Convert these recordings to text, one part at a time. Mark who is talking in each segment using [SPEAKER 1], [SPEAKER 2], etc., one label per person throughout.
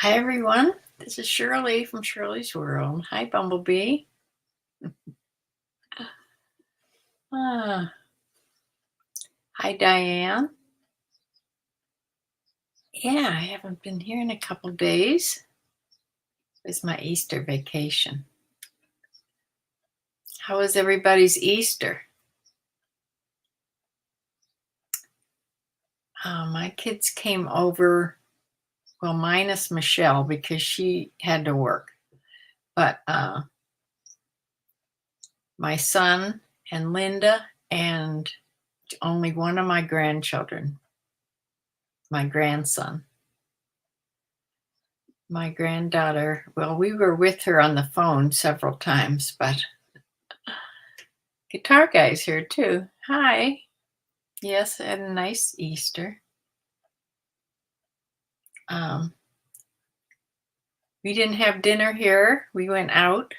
[SPEAKER 1] Hi, everyone. This is Shirley from Shirley's World. Hi, Bumblebee. Ah, hi, Diane. Yeah, I haven't been here in a couple days. It was my Easter vacation. How was everybody's Easter? My kids came over, well, minus Michelle because she had to work. But my son and Linda and only one of my grandchildren, my grandson. My granddaughter, well, we were with her on the phone several times, but Guitar Guy's here too. Hi. Yes, I had a nice Easter. We didn't have dinner here. We went out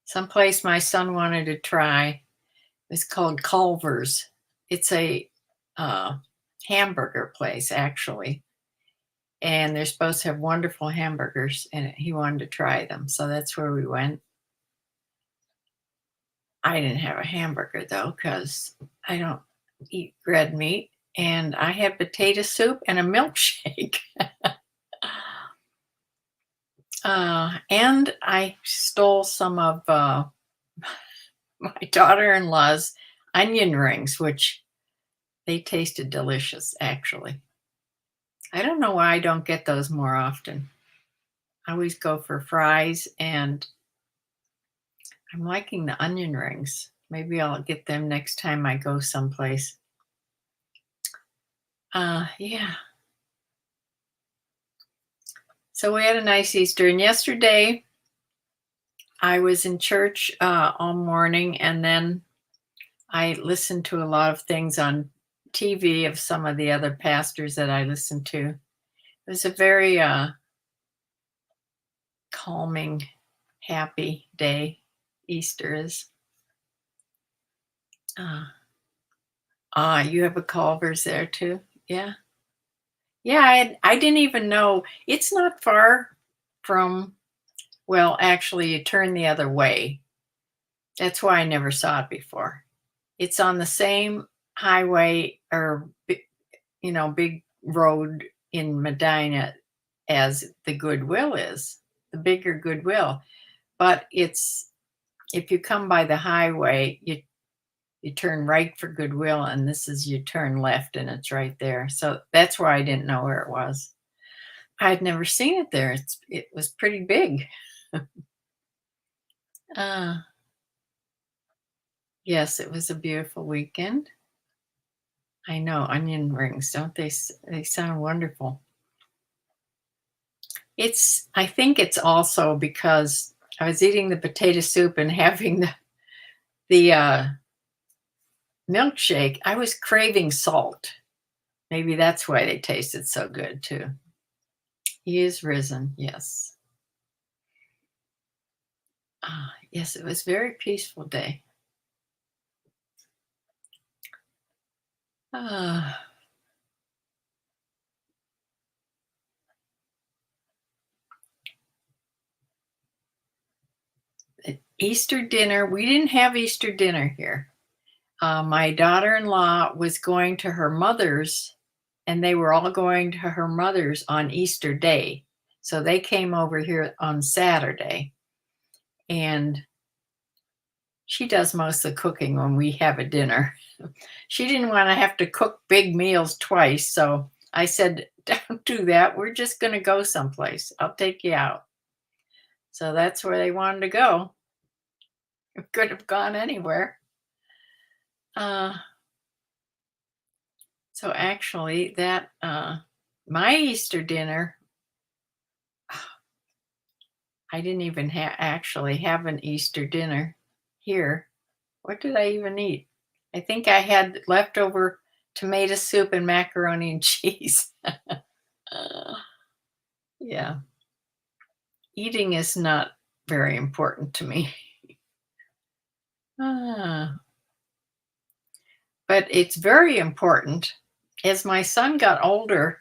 [SPEAKER 1] someplace my son wanted to try. It's called Culver's. It's a hamburger place, actually. And they're supposed to have wonderful hamburgers, and he wanted to try them. So that's where we went. I didn't have a hamburger though, because I don't eat red meat. And I had potato soup and a milkshake. And I stole some of my daughter-in-law's onion rings, which they tasted delicious, actually. I don't know why I don't get those more often. I always go for fries, and I'm liking the onion rings. Maybe I'll get them next time I go someplace. Yeah. So we had a nice Easter, and yesterday I was in church all morning, and then I listened to a lot of things on TV of some of the other pastors that I listened to. It was a very calming, happy day. Easter is. You have a Culver's there too? Yeah. Yeah, I didn't even know. It's not far from, well, actually, you turn the other way. That's why I never saw it before. It's on the same highway or, big road in Medina as the Goodwill is, the bigger Goodwill. But it's, if you come by the highway, you turn right for Goodwill, and this is you turn left, and it's right there. So that's why I didn't know where it was. I'd never seen it there. It was pretty big. Yes, it was a beautiful weekend. I know, onion rings, don't they? They sound wonderful. I think it's also because I was eating the potato soup and having the milkshake. I was craving salt. Maybe that's why they tasted so good too. He is risen, yes. Yes, it was a very peaceful day. Easter dinner, we didn't have Easter dinner here. My daughter-in-law was going to her mother's, and they were all going to her mother's on Easter Day. So they came over here on Saturday, and she does most of the cooking when we have a dinner. She didn't want to have to cook big meals twice, so I said, don't do that. We're just going to go someplace. I'll take you out. So that's where they wanted to go. It could have gone anywhere. So actually, that my Easter dinner, I didn't even actually have an Easter dinner here. What did I even eat? I think I had leftover tomato soup and macaroni and cheese. Yeah. Eating is not very important to me. But it's very important. As my son got older,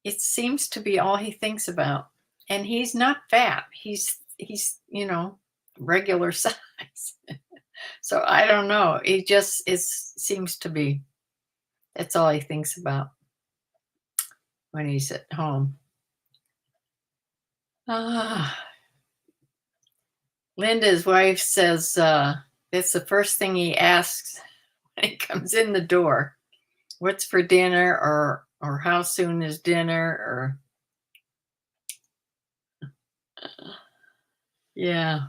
[SPEAKER 1] It seems to be all he thinks about. And he's not fat. He's regular size. So I don't know. He just is seems to be that's all he thinks about when he's at home. Ah, Linda's wife says it's the first thing he asks when he comes in the door. What's for dinner or how soon is dinner or yeah.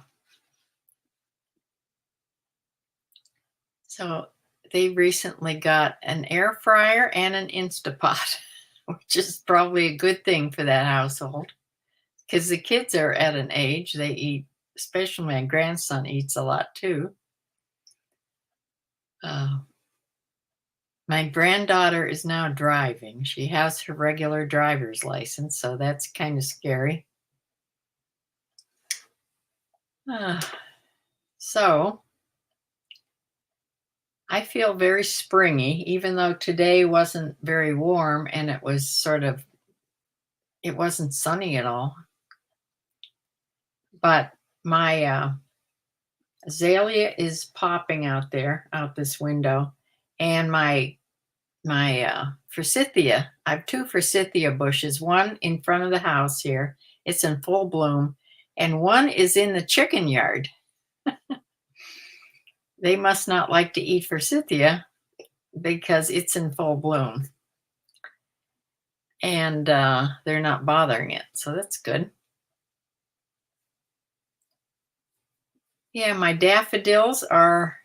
[SPEAKER 1] So they recently got an air fryer and an Instapot, which is probably a good thing for that household because the kids are at an age they eat, especially my grandson eats a lot too. Uh, my granddaughter is now driving. She has her regular driver's license, so that's kind of scary. Uh, so I feel very springy, even though today wasn't very warm and it wasn't sunny at all. But my azalea is popping out this window, and my forsythia. I have two forsythia bushes. One in front of the house here; it's in full bloom, and one is in the chicken yard. They must not like to eat forsythia because it's in full bloom, and they're not bothering it, so that's good. Yeah, my daffodils are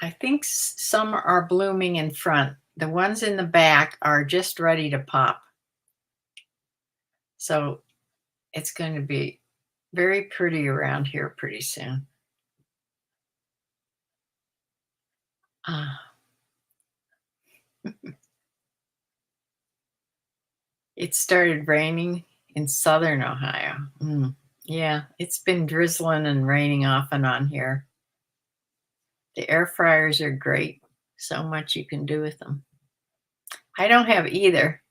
[SPEAKER 1] I think some are blooming in front. The ones in the back are just ready to pop. So it's going to be very pretty around here pretty soon. Uh, it started raining in southern Ohio. Yeah, it's been drizzling and raining off and on here. The air fryers are great. So much you can do with them. I don't have either.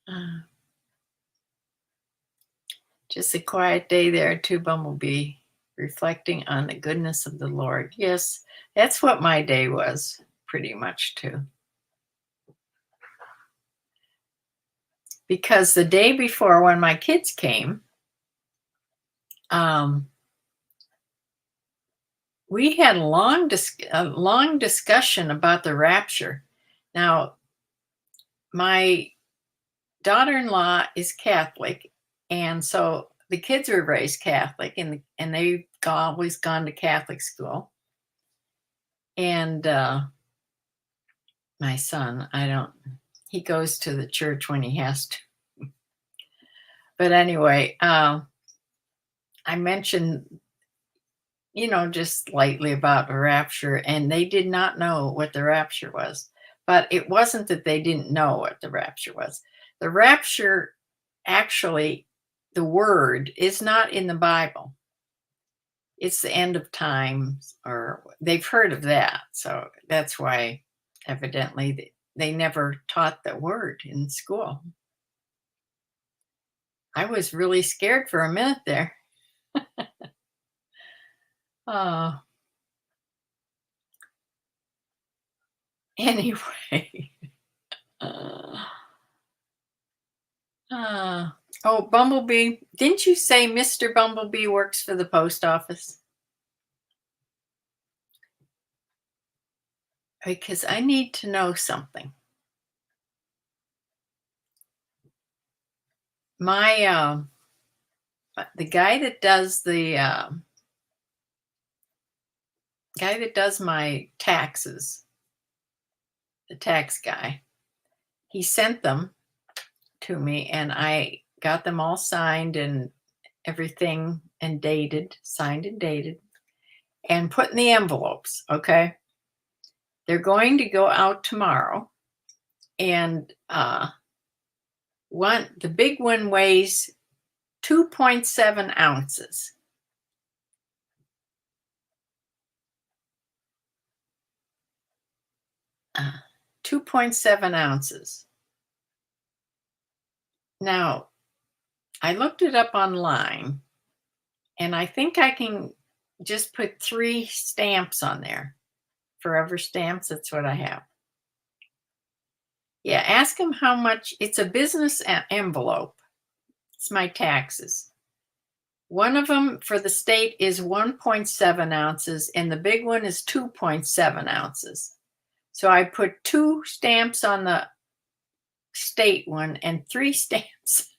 [SPEAKER 1] Uh, just a quiet day there too, Bumblebee, reflecting on the goodness of the Lord. Yes, that's what my day was pretty much too. Because the day before when my kids came, um, we had a long discussion about the rapture. Now, my daughter-in-law is Catholic, and so the kids were raised Catholic, and they've always gone to Catholic school. And my son, he goes to the church when he has to. But anyway, I mentioned, just lightly about the rapture, and they did not know what the rapture was. But it wasn't that they didn't know what the rapture was. The rapture, actually, the word is not in the Bible. It's the end of times, or they've heard of that. So that's why, evidently, they never taught the word in school. I was really scared for a minute there. Oh, anyway. Uh, uh, oh, Bumblebee. Didn't you say Mr. Bumblebee works for the post office? Because I need to know something. My the guy that does my taxes, the tax guy, he sent them to me, and I got them all signed and everything and signed and dated, and put in the envelopes. Okay, they're going to go out tomorrow, and the big one weighs 2.7 ounces. Uh, 2.7 ounces. Now, I looked it up online, and I think I can just put 3 stamps on there. Forever stamps, that's what I have. Yeah, ask them how much. It's a business envelope. It's my taxes. One of them for the state is 1.7 ounces, and the big one is 2.7 ounces. So I put 2 stamps on the state one and 3 stamps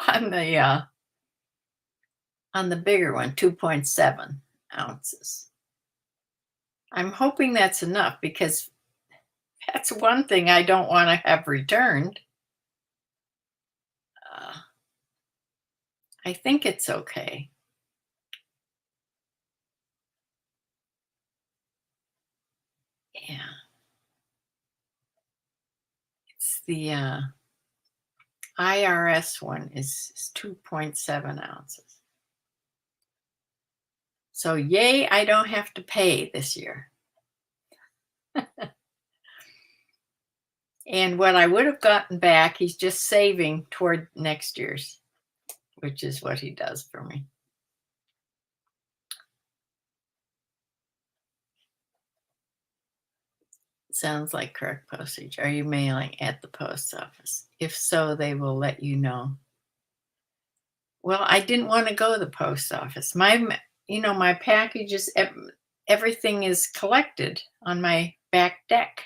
[SPEAKER 1] on the bigger one, 2.7 ounces. I'm hoping that's enough, because that's one thing I don't want to have returned. I think it's okay. Yeah. It's the IRS one is 2.7 ounces. So yay, I don't have to pay this year. And what I would have gotten back, he's just saving toward next year's, which is what he does for me. Sounds like correct postage. Are you mailing at the post office? If so, they will let you know. Well, I didn't want to go to the post office. My packages, everything is collected on my back deck.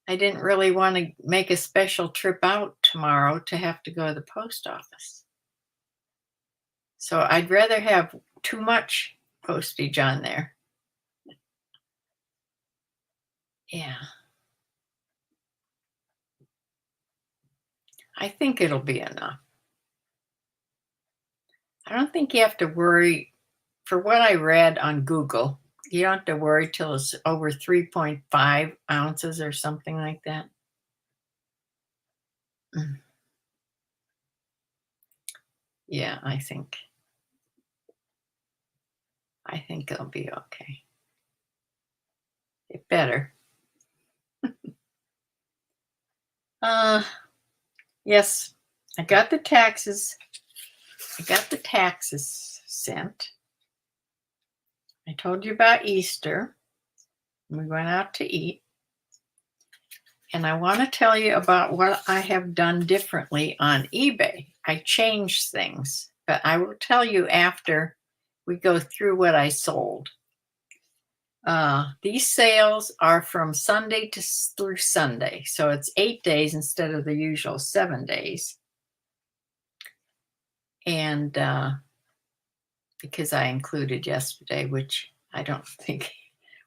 [SPEAKER 1] I didn't really want to make a special trip out tomorrow to have to go to the post office. So I'd rather have too much postage on there. Yeah. I think it'll be enough. I don't think you have to worry. For what I read on Google, you don't have to worry till it's over 3.5 ounces or something like that. Yeah, I think it'll be okay. It better. Yes, I got the taxes. Sent. I told you about Easter. We went out to eat. And I want to tell you about what I have done differently on eBay. I changed things, but I will tell you after we go through what I sold. These sales are from Sunday through Sunday. So it's 8 days instead of the usual 7 days. And because I included yesterday, which I don't think,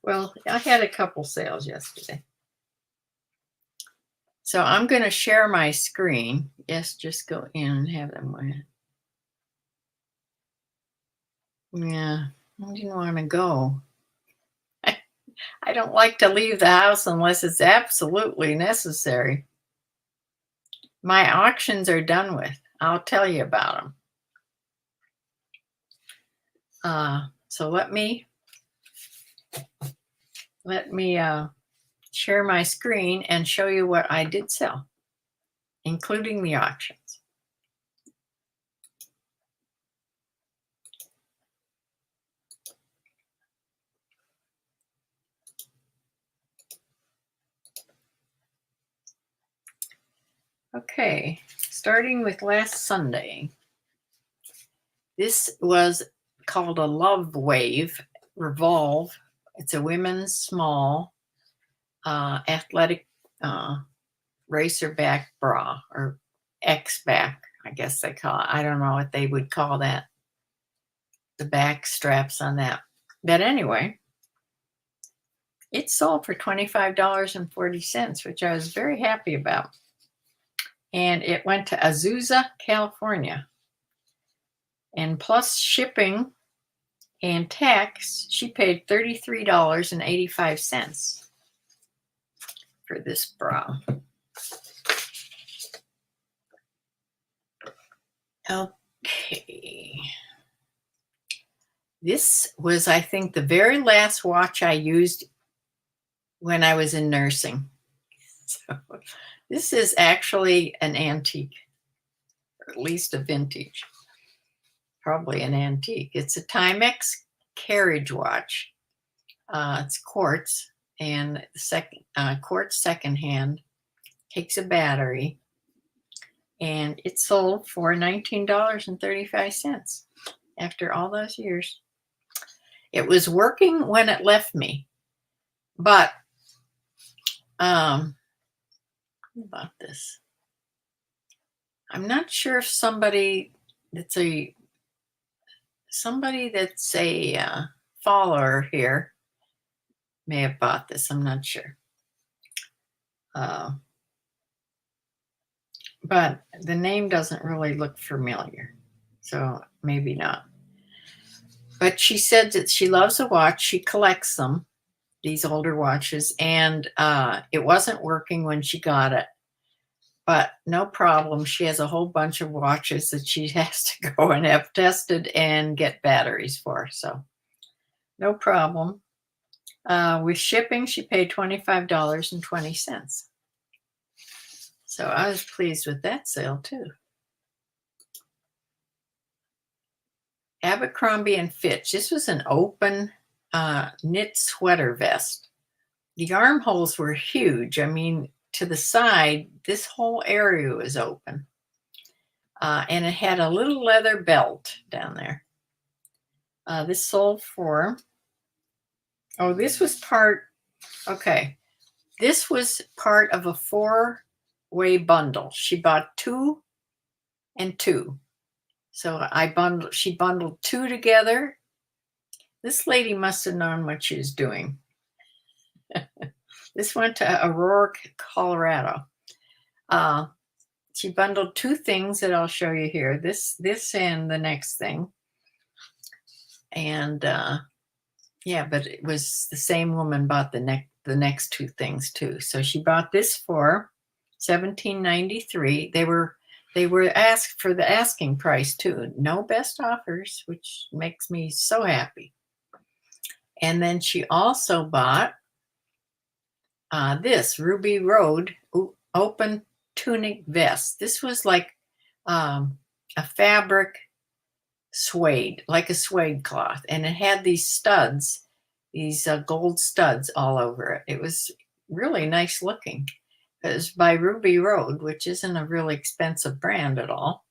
[SPEAKER 1] well, I had a couple sales yesterday. So I'm going to share my screen. Yes, just go in and have them with it. Yeah, I didn't want to go. I don't like to leave the house unless it's absolutely necessary. My auctions are done with. I'll tell you about them. So let me share my screen and show you what I did sell, including the auctions. Okay, starting with last Sunday. This was called a Love Wave Revolve. It's a women's small athletic racer back bra, or X back, I guess they call it. I don't know what they would call that. The back straps on that. But anyway, it sold for $25.40, which I was very happy about. And it went to Azusa, California. And plus shipping and tax, she paid $33.85 for this bra. Okay. This was, I think, the very last watch I used when I was in nursing. So this is actually an antique, or at least a vintage, probably an antique. It's a Timex carriage watch. It's quartz, and quartz secondhand, takes a battery, and it sold for $19.35 after all those years. It was working when it left me, but about this, I'm not sure if somebody that's a follower here may have bought this. I'm not sure. But the name doesn't really look familiar, so maybe not. But she said that she loves a watch. She collects them, these older watches, and it wasn't working when she got it. But no problem. She has a whole bunch of watches that she has to go and have tested and get batteries for. So no problem. With shipping, she paid $25.20. So I was pleased with that sale too. Abercrombie and Fitch. This was an open knit sweater vest. The armholes were huge. I mean, to the side, this whole area was open. And it had a little leather belt down there. This sold for, this was part of a 4-way bundle. She bought 2 and 2. So she bundled 2 together. This lady must have known what she was doing. This went to Aurora, Colorado. She bundled 2 things that I'll show you here. This and the next thing. And yeah, but it was the same woman bought the next 2 things too. So she bought this for $17.93. They were asked for the asking price too. No best offers, which makes me so happy. And then she also bought this Ruby Road open tunic vest. This was like a fabric suede, like a suede cloth, and it had these studs, these gold studs all over it. It was really nice looking. It was by Ruby Road, which isn't a really expensive brand at all.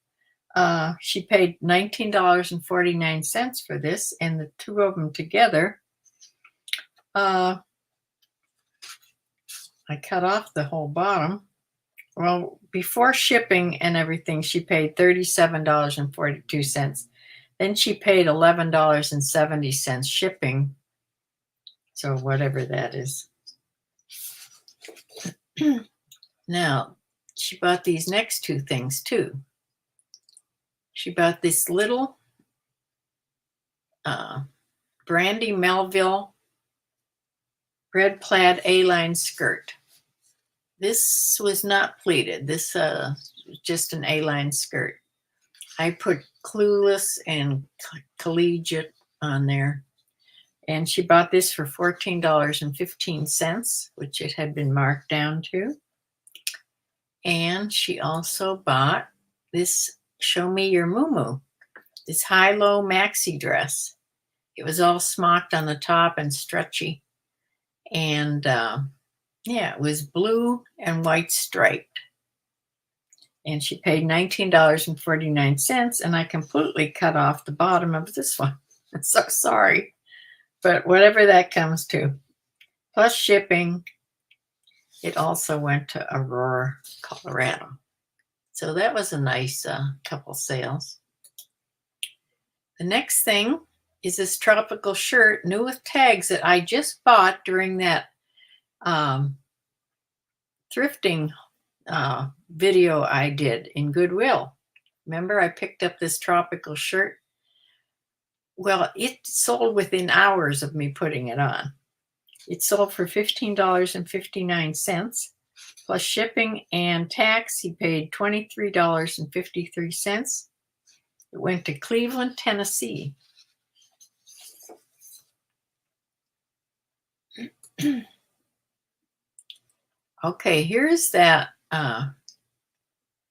[SPEAKER 1] She paid $19.49 for this, and the 2 of them together, I cut off the whole bottom. Well, before shipping and everything, she paid $37.42. Then she paid $11.70 shipping. So whatever that is. Now, she bought these next 2 things too. She bought this little Brandy Melville red plaid A-line skirt. This was not pleated. This was just an A-line skirt. I put Clueless and Collegiate on there. And she bought this for $14.15, which it had been marked down to. And she also bought this Show Me Your Moo-Moo, this high-low maxi dress. It was all smocked on the top and stretchy. And yeah, it was blue and white striped. And she paid $19.49, and I completely cut off the bottom of this one. I'm so sorry. But whatever that comes to. Plus shipping, it also went to Aurora, Colorado. So that was a nice couple sales. The next thing is this tropical shirt, new with tags, that I just bought during that thrifting video I did in Goodwill. Remember, I picked up this tropical shirt? Well, it sold within hours of me putting it on. It sold for $15.59 plus shipping and tax. He paid $23.53. It went to Cleveland, Tennessee. Okay, here's that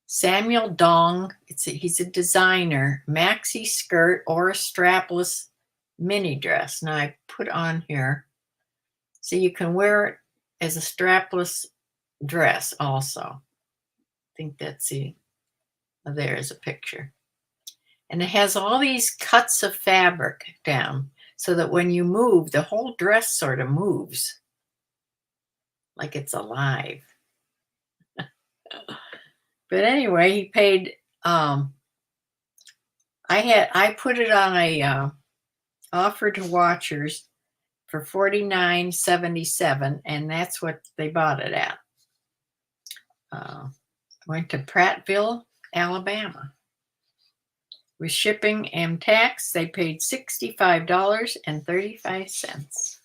[SPEAKER 1] Samuel Dong. He's a designer, maxi skirt or a strapless mini dress. Now I put on here so you can wear it as a strapless dress also. I think that's the, there's a picture. And it has all these cuts of fabric down so that when you move, the whole dress sort of moves like it's alive. But anyway, he paid, I put it on a offer to watchers for $49.77, and that's what they bought it at. Went to Prattville, Alabama. With shipping and tax, they paid $65.35.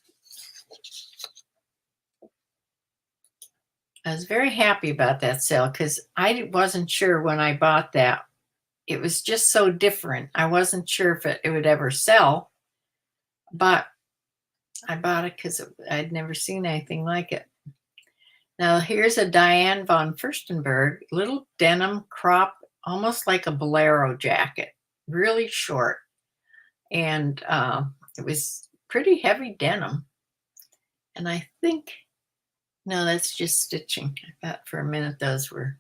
[SPEAKER 1] I was very happy about that sale because I wasn't sure when I bought that. It was just so different. I wasn't sure if it would ever sell, but I bought it because I'd never seen anything like it. Now here's a Diane von Furstenberg little denim crop, almost like a bolero jacket, really short. And it was pretty heavy denim. And I think, no, that's just stitching. I thought for a minute those were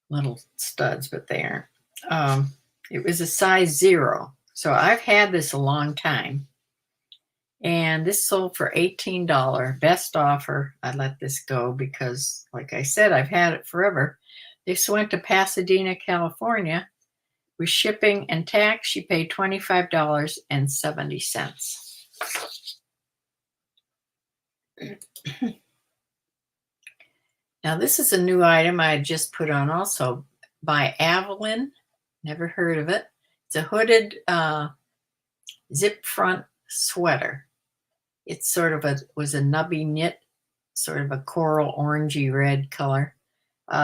[SPEAKER 1] little studs, but they aren't. It was a size 0. So I've had this a long time. And this sold for $18. Best offer. I let this go because, like I said, I've had it forever. This went to Pasadena, California. With shipping and tax, she paid $25.70. Now, this is a new item I had just put on also by Avalon. Never heard of it. It's a hooded zip front sweater. It's sort of was a nubby knit, sort of a coral orangey red color.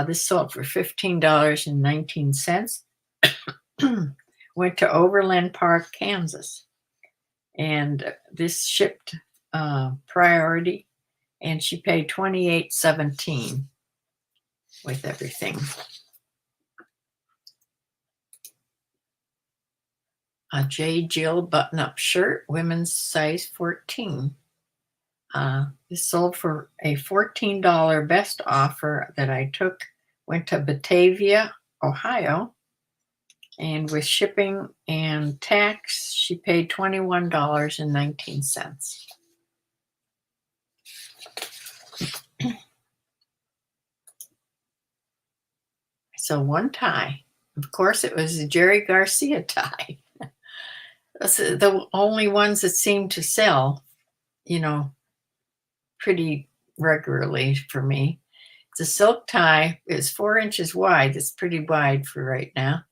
[SPEAKER 1] This sold for $15.19. Went to Overland Park, Kansas. And this shipped priority, and she paid $28.17 with everything. A J. Jill button-up shirt, women's size 14. This sold for a $14 best offer that I took. Went to Batavia, Ohio. And with shipping and tax, she paid $21.19. So one tie. Of course, it was a Jerry Garcia tie. That's the only ones that seem to sell, pretty regularly for me. It's a silk tie. It's 4 inches wide. It's pretty wide for right now.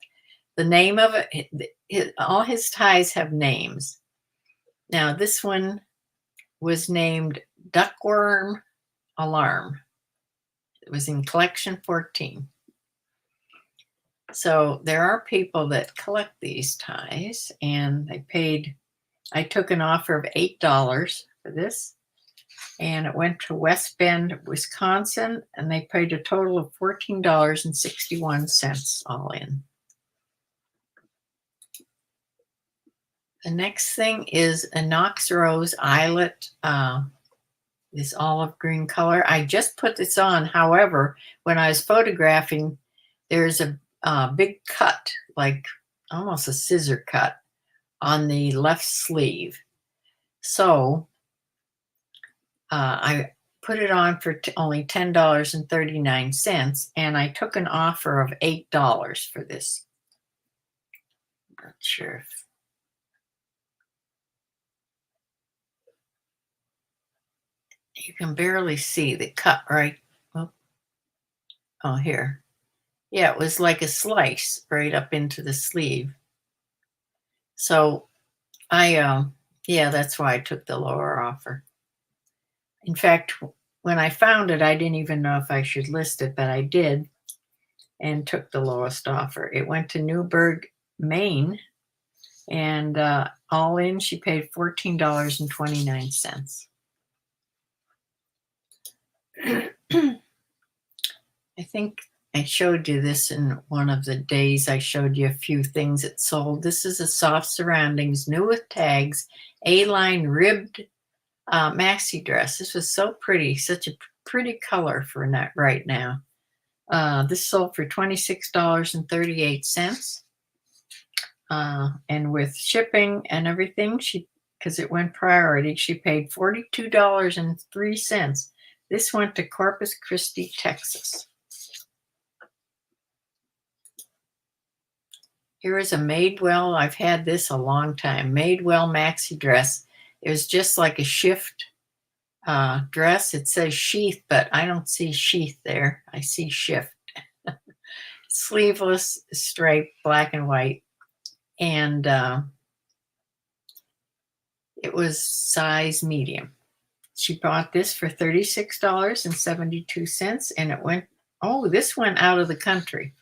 [SPEAKER 1] The name of it, all his ties have names. Now, this one was named Duckworm Alarm. It was in collection 14. So there are people that collect these ties, and I took an offer of $8 for this, and it went to West Bend, Wisconsin, and they paid a total of $14.61 all in. The next thing is a Knox Rose eyelet, this olive green color. I just put this on. However, when I was photographing, there's a big cut, like almost a scissor cut on the left sleeve. So I put it on for only $10.39, and I took an offer of $8 for this. I'm not sure if you can barely see the cut, right? Oh, here. Yeah, it was like a slice right up into the sleeve. So yeah, that's why I took the lower offer. In fact, when I found it, I didn't even know if I should list it, but I did and took the lowest offer. It went to Newburgh, Maine, and all in, she paid $14.29. I think I showed you this in one of the days. I showed you a few things that sold. This is a soft surroundings, new with tags, A-line ribbed maxi dress. This was so pretty, such a pretty color for that right now. This sold for $26.38. And with shipping and everything, because it went priority, she paid $42.03. This went to Corpus Christi, Texas. Here is a Madewell. I've had this a long time. Madewell maxi dress. It was just like a shift dress. It says sheath, but I don't see sheath there. I see shift. Sleeveless, striped, black and white. And it was size medium. She bought this for $36.72, and it went, oh, this went out of the country.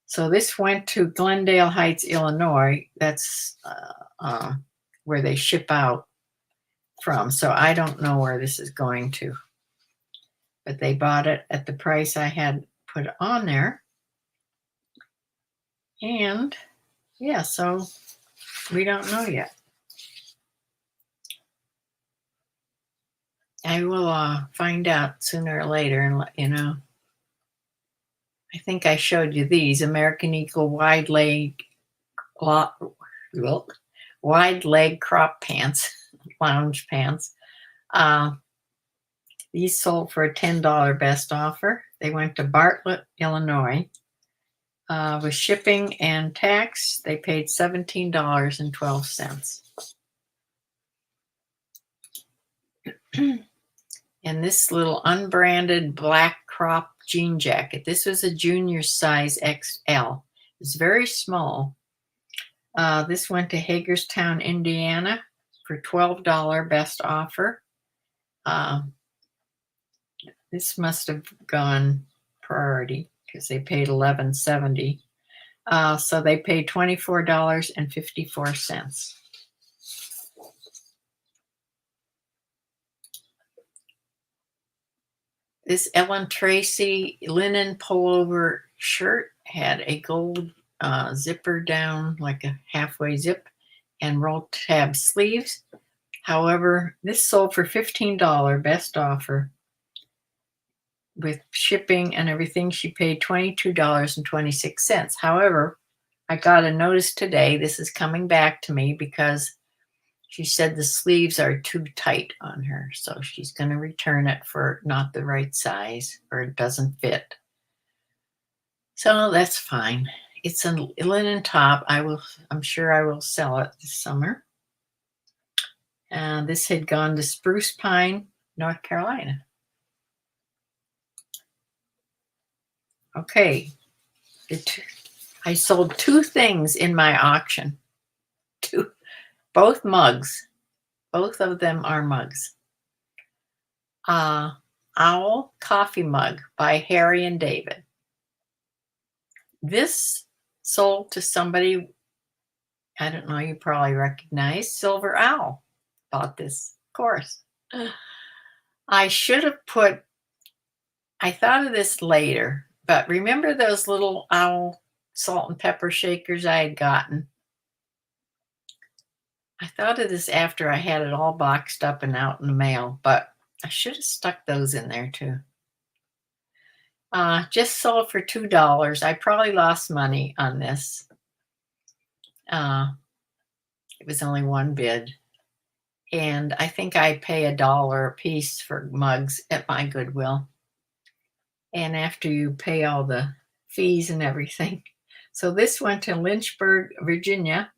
[SPEAKER 1] So this went to Glendale Heights, Illinois. That's where they ship out from. So I don't know where this is going to. But they bought it at the price I had put on there. And yeah, so we don't know yet. I will find out sooner or later and let you know. I think I showed you these American Eagle wide leg crop pants, lounge pants. These sold for a $10 best offer. They went to Bartlett, Illinois. With shipping and tax, they paid $17.12. And this little unbranded black crop jean jacket. This was a junior size XL. It's very small. This went to Hagerstown, Indiana for $12 best offer. This must have gone priority because they paid $11.70. So they paid $24.54. This Ellen Tracy linen pullover shirt had a gold zipper down, like a halfway zip, and roll tab sleeves. However, this sold for $15 best offer. With shipping and everything, she paid $22.26. However, I got a notice today. This is coming back to me because she said the sleeves are too tight on her. So she's going to return it for not the right size, or it doesn't fit. So that's fine. It's a linen top. I'm sure I will sell it this summer. This had gone to Spruce Pine, North Carolina. Okay. I sold two things in my auction. Both mugs. Both of them are mugs. Owl coffee mug by Harry and David. This sold to somebody, I don't know, you probably recognize. Silver Owl bought this, of course. I should have I thought of this later, but remember those little Owl salt and pepper shakers I had gotten? I thought of this after I had it all boxed up and out in the mail, but I should have stuck those in there too. Just sold for $2. I probably lost money on this. It was only one bid. And I think I pay $1 a piece for mugs at my Goodwill. And after you pay all the fees and everything. So this went to Lynchburg, Virginia,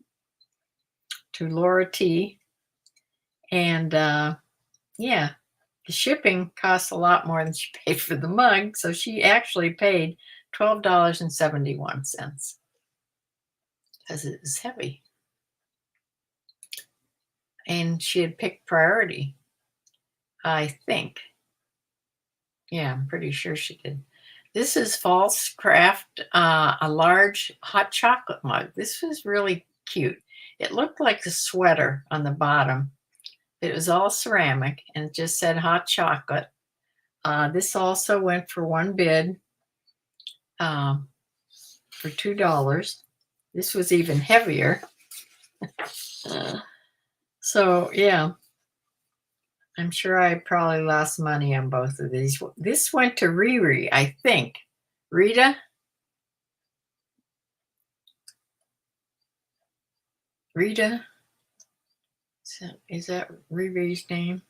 [SPEAKER 1] to Laura T. And yeah, the shipping costs a lot more than she paid for the mug. So she actually paid $12.71 because it was heavy. And she had picked priority, I think. Yeah, I'm pretty sure she did. This is False Craft, a large hot chocolate mug. This was really cute. It looked like a sweater on the bottom. It was all ceramic and it just said hot chocolate. This also went for one bid for $2. This was even heavier. So, yeah, I'm sure I probably lost money on both of these. This went to Riri, I think. Rita? Rita? Is that Riri's name?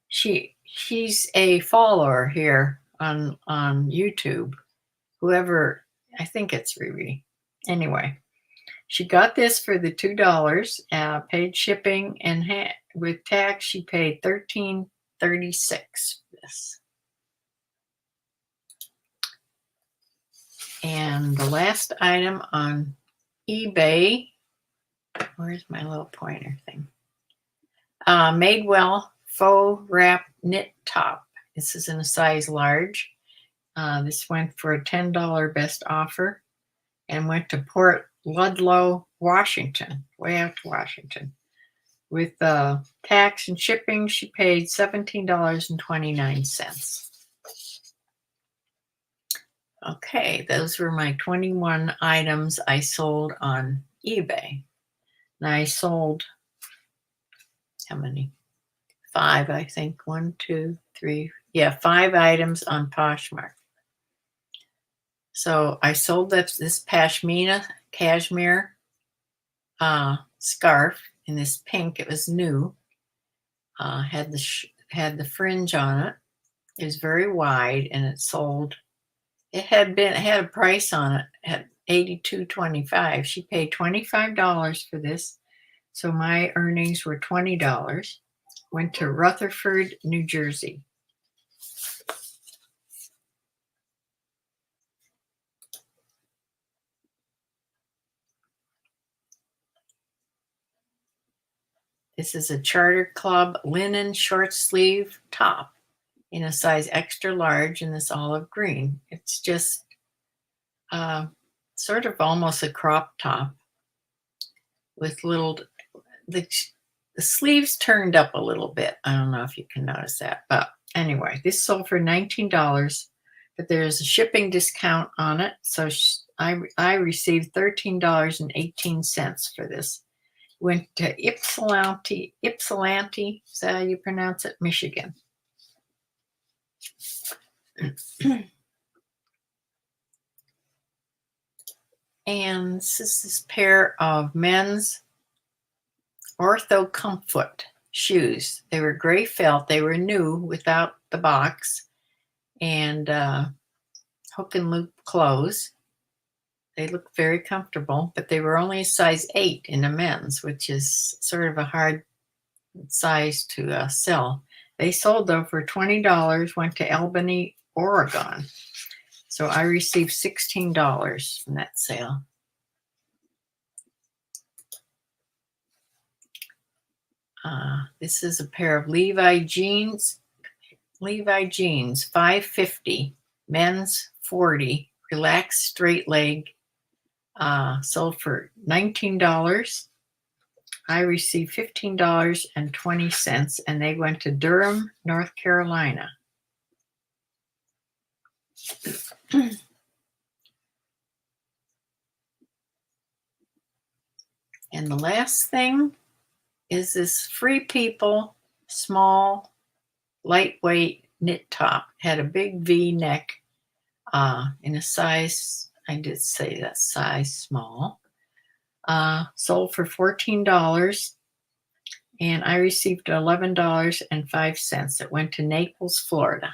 [SPEAKER 1] She's a follower here on YouTube. Whoever, I think it's Riri. Anyway, she got this for the $2, paid shipping, and with tax she paid $13.36 for this. And the last item on eBay, where's my little pointer thing? Madewell faux wrap knit top. This is in a size large. This went for a $10 best offer and went to Port Ludlow, Washington, way out to Washington. With tax and shipping, she paid $17.29. Okay, those were my 21 items I sold on eBay. And I sold, how many? 5, I think. 1, 2, 3. Yeah, 5 items on Poshmark. So I sold this pashmina cashmere scarf in this pink. It was new. Had the fringe on it. It was very wide, and it sold. It had a price on it at $82.25. She paid $25 for this, so my earnings were $20. Went to Rutherford, New Jersey. This is a Charter Club linen short sleeve top in a size extra large in this olive green. It's just sort of almost a crop top with the sleeves turned up a little bit. I don't know if you can notice that, but anyway, this sold for $19, but there's a shipping discount on it, so I received $13.18 for this. Went to Ypsilanti, is that how you pronounce it? Michigan. And this is this pair of men's Ortho Comfort shoes. They were gray felt. They were new without the box, and hook and loop clothes. They look very comfortable, but they were only a size 8 in a men's, which is sort of a hard size to sell. They sold though for $20, went to Albany, Oregon. So I received $16 from that sale. This is a pair of Levi jeans, $5.50, men's 40, relaxed straight leg, sold for $19. I received $15.20, and they went to Durham, North Carolina. And the last thing is this Free People small, lightweight knit top. Had a big V neck in a size, I did say that size small. Sold for $14, and I received $11.05. It went to Naples, Florida.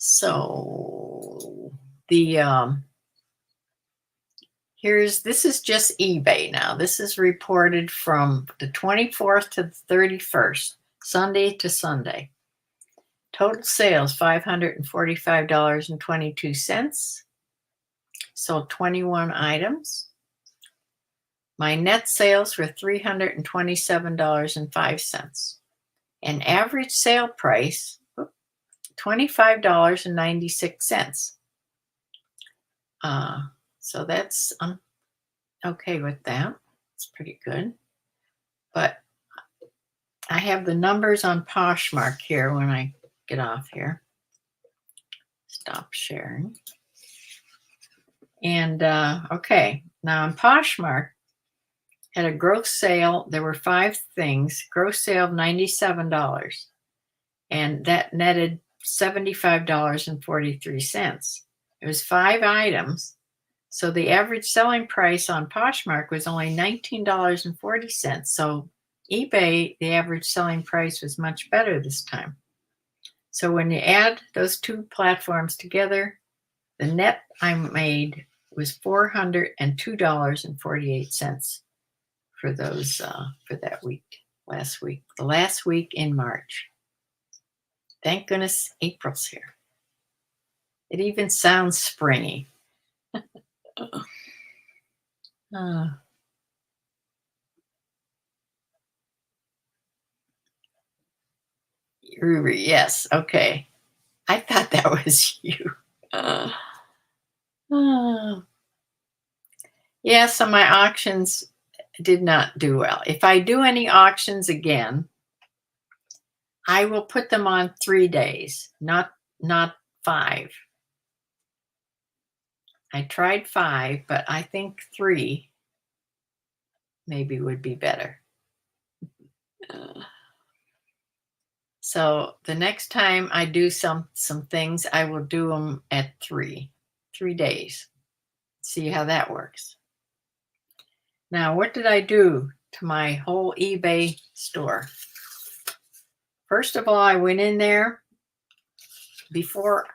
[SPEAKER 1] So this is just eBay now. This is reported from the 24th to the 31st, Sunday to Sunday. Total sales, $545.22. Sold 21 items. My net sales were $327.05. An average sale price, $25.96. So that's okay with that. It's pretty good. But I I have the numbers on Poshmark here when I get off here. Stop sharing. And okay, now on Poshmark, had a gross sale. There were 5 things, gross sale of $97. And that netted $75.43. It was 5 items. So the average selling price on Poshmark was only $19.40. So eBay, the average selling price was much better this time. So when you add those 2 platforms together, the net I made was $402.48 for those for that week, last week, the last week in March. Thank goodness April's here. It even sounds springy. Ruri, yes, okay. I thought that was you. Uh, yeah, so my auctions did not do well. If I do any auctions again, I will put them on 3 days, not 5. I tried 5, but I think 3 maybe would be better. So the next time I do some things, I will do them at 3 days. See how that works. Now, what did I do to my whole eBay store? First of all, I went in there before,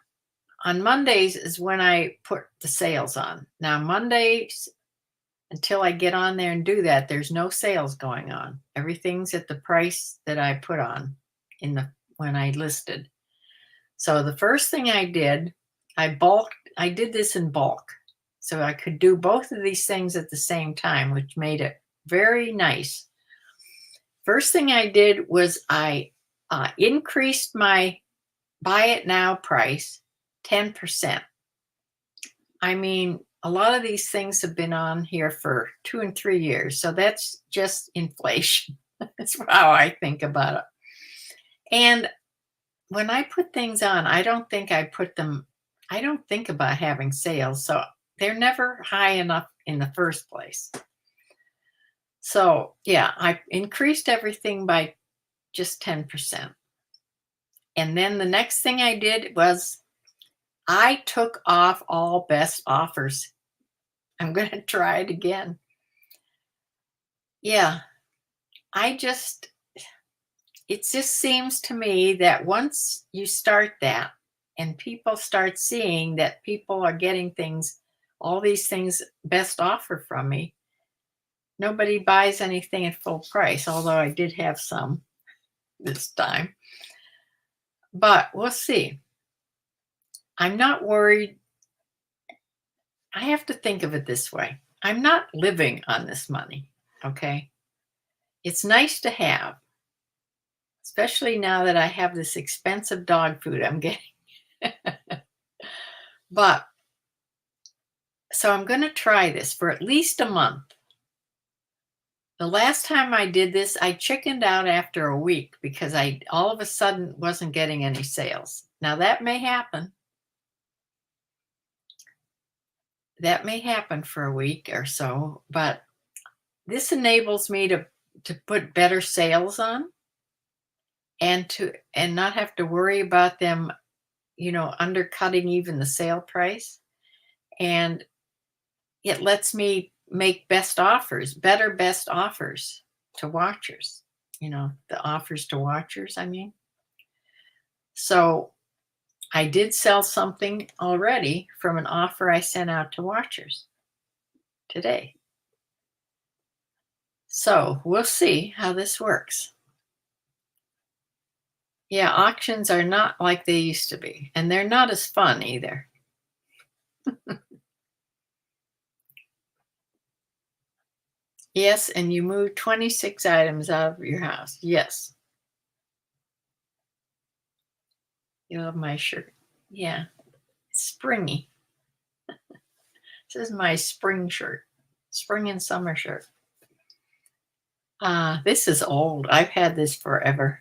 [SPEAKER 1] on Mondays is when I put the sales on. Now, Mondays, until I get on there and do that, there's no sales going on. Everything's at the price that I put on when I listed. So the first thing I did, I did this in bulk. So I could do both of these things at the same time, which made it very nice. First thing I did was I increased my buy it now price 10%. I mean, a lot of these things have been on here for 2 and 3 years. So that's just inflation. That's how I think about it. And when I put things on, I don't think about having sales. So they're never high enough in the first place. So yeah, I increased everything by just 10%. And then the next thing I did was I took off all best offers. I'm going to try it again. Yeah, it just seems to me that once you start that and people start seeing that people are getting things, all these things best offer from me, nobody buys anything at full price, although I did have some this time. But we'll see. I'm not worried. I have to think of it this way. I'm not living on this money, okay? It's nice to have, especially now that I have this expensive dog food I'm getting. But, so I'm going to try this for at least a month. The last time I did this, I chickened out after a week because I all of a sudden wasn't getting any sales. Now that may happen. That may happen for a week or so, but this enables me to put better sales on and not have to worry about them, undercutting even the sale price. And it lets me make better best offers to watchers, the offers to watchers, I mean. So I did sell something already from an offer I sent out to watchers today. So we'll see how this works. Yeah, auctions are not like they used to be, and they're not as fun either. Yes, and you moved 26 items out of your house. Yes. You love my shirt. Yeah, it's springy. This is my spring shirt, spring and summer shirt. This is old. I've had this forever.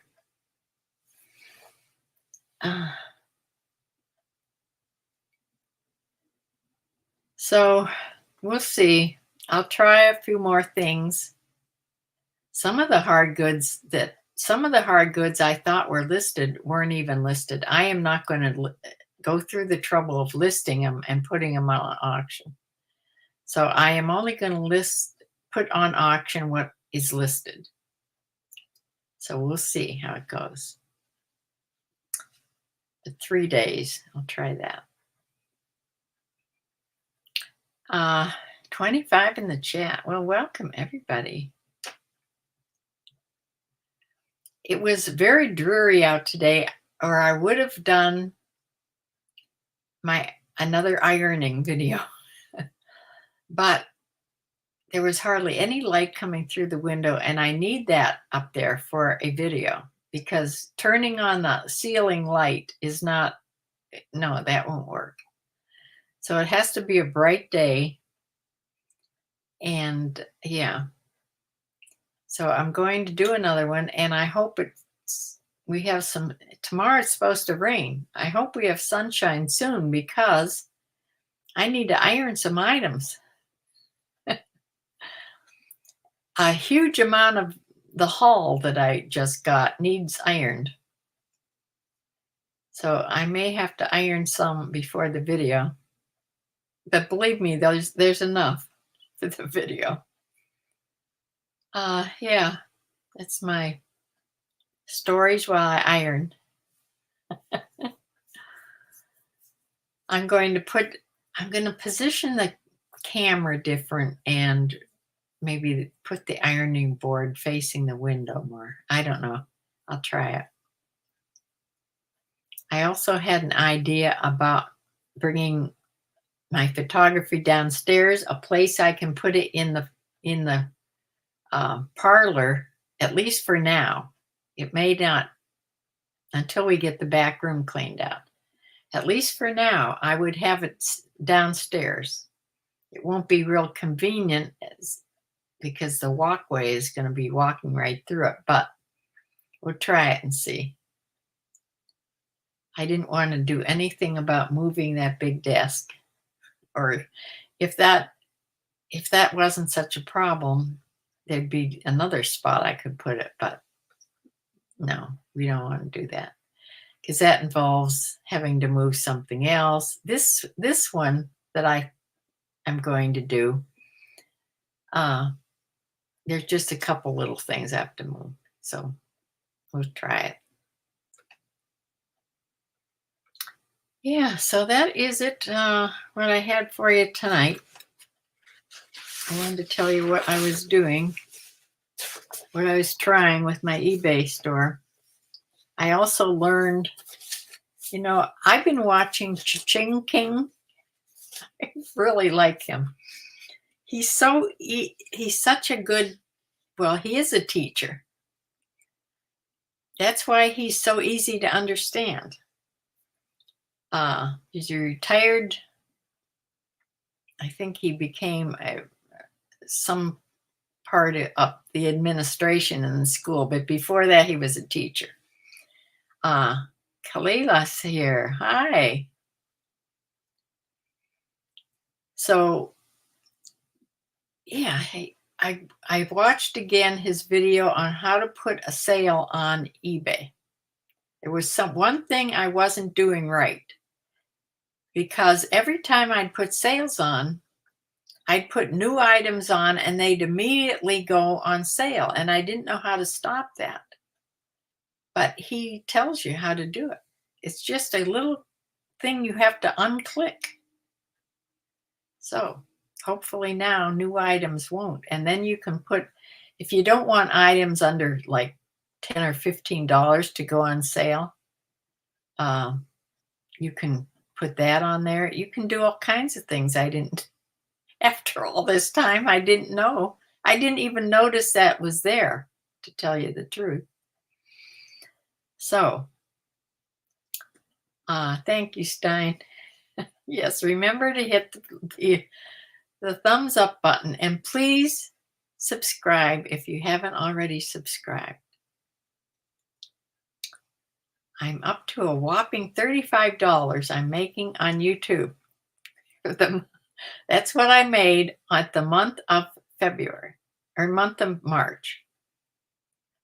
[SPEAKER 1] Uh, so we'll see. I'll try a few more things. Some of the hard goods I thought were listed weren't even listed. I am not going to go through the trouble of listing them and putting them on auction. So I am only going to put on auction what is listed. So we'll see how it goes. The 3 days, I'll try that. 25 in the chat. Well, welcome everybody. It was very dreary out today, or I would have done another ironing video. But there was hardly any light coming through the window, and I need that up there for a video because turning on the ceiling light is not, no, that won't work. So it has to be a bright day. And yeah, so I'm going to do another one, and I hope we have tomorrow it's supposed to rain. I hope we have sunshine soon because I need to iron some items. A huge amount of the haul that I just got needs ironed. So I may have to iron some before the video. But believe me, there's enough for the video. Yeah, that's my stories while I iron. I'm going to position the camera different and maybe put the ironing board facing the window more. I don't know. I'll try it. I also had an idea about bringing my photography downstairs, a place I can put it in the parlor, at least for now. It may not until we get the back room cleaned out. At least for now, I would have it downstairs. It won't be real convenient because the walkway is going to be walking right through it, but we'll try it and see. I didn't want to do anything about moving that big desk, or if that wasn't such a problem, there'd be another spot I could put it, but no, we don't want to do that because that involves having to move something else. This one that I am going to do, there's just a couple little things I have to move, so we'll try it. Yeah, so that is it, what I had for you tonight. I wanted to tell you what I was doing, what I was trying with my eBay store. I also learned, I've been watching Ching King. I really like him. He's such a good, well, he is a teacher. That's why he's so easy to understand. He's a retired, I think he became some part of the administration in the school, but before that he was a teacher. Kalila's here. Hi. So yeah, I watched again his video on how to put a sale on eBay. There was one thing I wasn't doing right, because every time I'd put sales on, I'd put new items on and they'd immediately go on sale, and I didn't know how to stop that. But he tells you how to do it. It's just a little thing you have to unclick. So hopefully now new items won't. And then you can put, if you don't want items under like $10 or $15 to go on sale, you can put that on there. You can do all kinds of things. After all this time, I didn't know. I didn't even notice that was there, to tell you the truth. So, thank you, Stein. Yes, remember to hit the thumbs up button, and please subscribe if you haven't already subscribed. I'm up to a whopping $35 I'm making on YouTube. That's what I made at the month of February or month of March.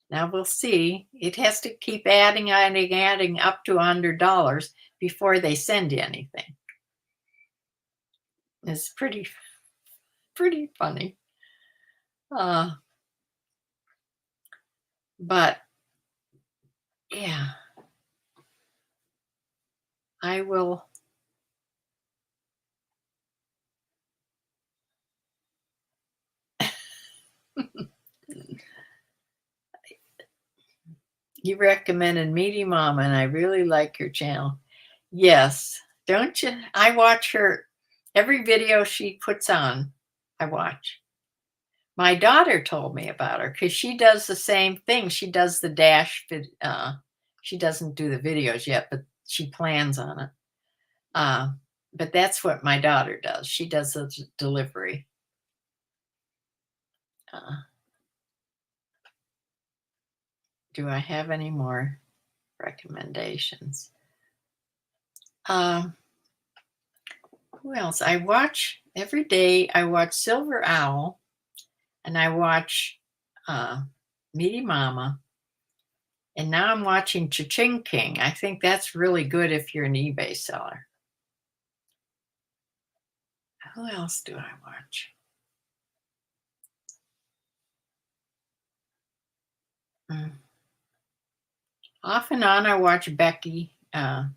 [SPEAKER 1] Now we'll see. It has to keep adding up to $100 before they send you anything. It's pretty funny. But yeah, I will. You recommended Meaty Mama, and I really like your channel. Yes, don't you? I watch her every video she puts on. I watch. My daughter told me about her because she does the same thing. She does the dash. She doesn't do the videos yet, but she plans on it. But that's what my daughter does. She does the delivery. Do I have any more recommendations? Who else? I watch every day. I watch Silver Owl, and I watch Meaty Mama, and now I'm watching Cha-Ching King. I think that's really good if you're an eBay seller. Who else do I watch? Off and on, I watch Becky. And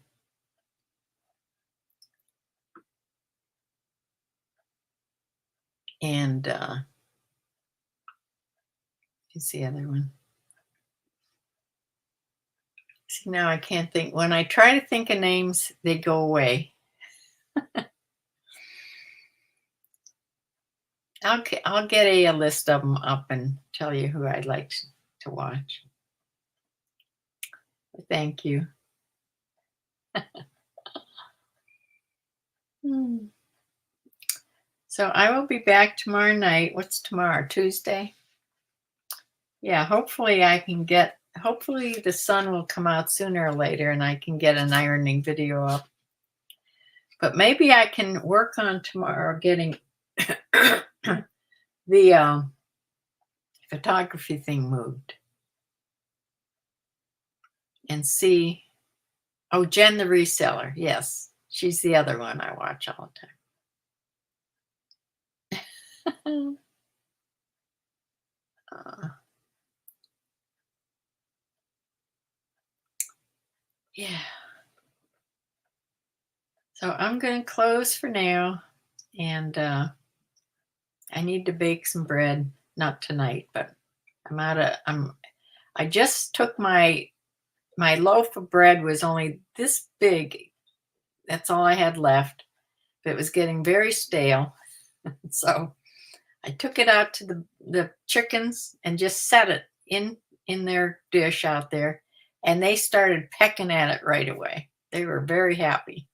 [SPEAKER 1] who's the other one? See, now I can't think. When I try to think of names, they go away. I'll get a list of them up and tell you who I'd like to watch. Thank you. So I will be back tomorrow night. What's tomorrow? Tuesday? Yeah, hopefully hopefully the sun will come out sooner or later and I can get an ironing video up. But maybe I can work on tomorrow getting the photography thing moved. And see, oh, Jen the reseller. Yes, she's the other one I watch all the time. Yeah. So I'm going to close for now, and I need to bake some bread. Not tonight, but I just took my loaf of bread was only this big. That's all I had left. It was getting very stale. So I took it out to the chickens and just set it in their dish out there. And they started pecking at it right away. They were very happy.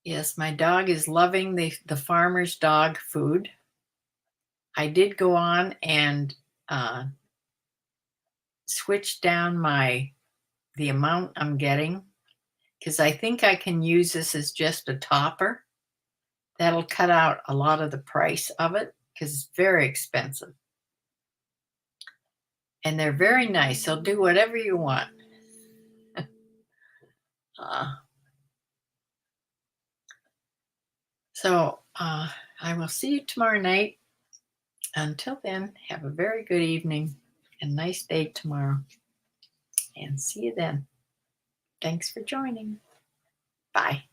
[SPEAKER 1] Yes, my dog is loving the farmer's dog food. I did go on and switch down the amount I'm getting because I think I can use this as just a topper. That'll cut out a lot of the price of it because it's very expensive. And they're very nice. They'll do whatever you want. So I will see you tomorrow night. Until then, have a very good evening and nice day tomorrow. And see you then. Thanks for joining. Bye.